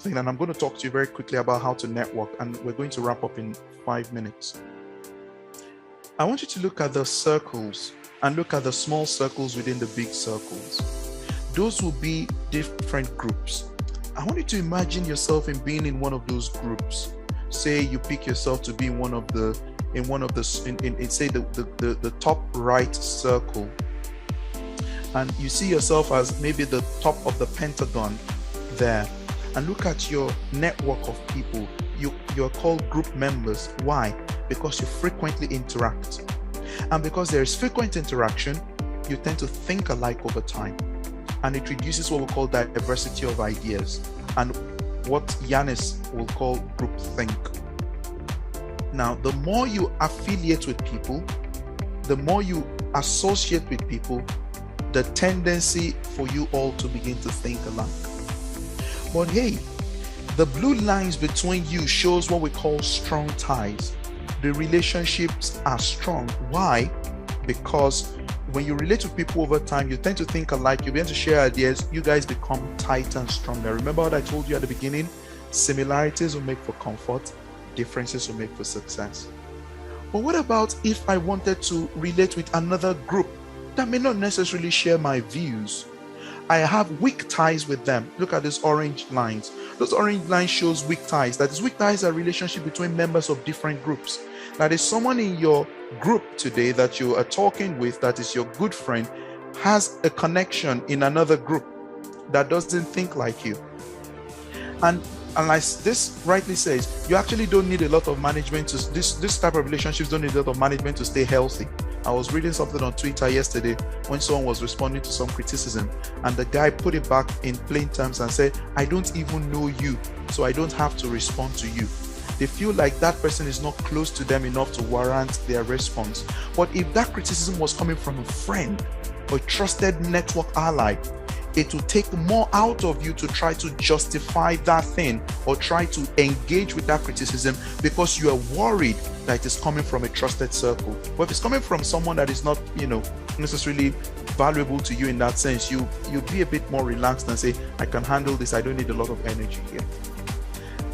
something, and I'm going to talk to you very quickly about how to network, and we're going to wrap up in 5 minutes. I want you to look at the circles and look at the small circles within the big circles. Those will be different groups. I want you to imagine yourself in being in one of those groups. Say you pick yourself to be in say the top right circle, and you see yourself as maybe the top of the pentagon there, and look at your network of people. You're called group members. Why? Because you frequently interact, and because there is frequent interaction, you tend to think alike over time, and it reduces what we call diversity of ideas and what Yanis will call groupthink. Now, the more you affiliate with people, the more you associate with people, the tendency for you all to begin to think alike. But hey, the blue lines between you shows what we call strong ties. The relationships are strong. Why? Because when you relate to people over time, you tend to think alike, you begin to share ideas, you guys become tighter and stronger. Remember what I told you at the beginning? Similarities will make for comfort, differences will make for success. But what about if I wanted to relate with another group that may not necessarily share my views? I have weak ties with them. Look at these orange lines. Those orange lines shows weak ties. That is, weak ties are relationship between members of different groups. That is, someone in your group today that you are talking with, that is your good friend, has a connection in another group that doesn't think like you. And as this rightly says, you actually don't need a lot of management to this type of relationships don't need a lot of management to stay healthy. I was reading something on Twitter yesterday when someone was responding to some criticism, and the guy put it back in plain terms and said, I don't even know you, so I don't have to respond to you. They feel like that person is not close to them enough to warrant their response. But if that criticism was coming from a friend or a trusted network ally, it will take more out of you to try to justify that thing or try to engage with that criticism because you are worried that it is coming from a trusted circle. But if it's coming from someone that is not, necessarily valuable to you in that sense, you'll be a bit more relaxed and say, I can handle this, I don't need a lot of energy here.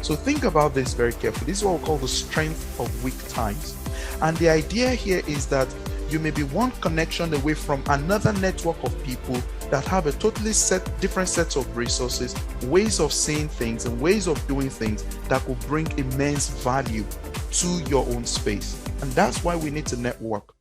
So think about this very carefully. This is what we call the strength of weak ties. And the idea here is that you may be one connection away from another network of people that have a totally different sets of resources, ways of seeing things, and ways of doing things that will bring immense value to your own space. And that's why we need to network.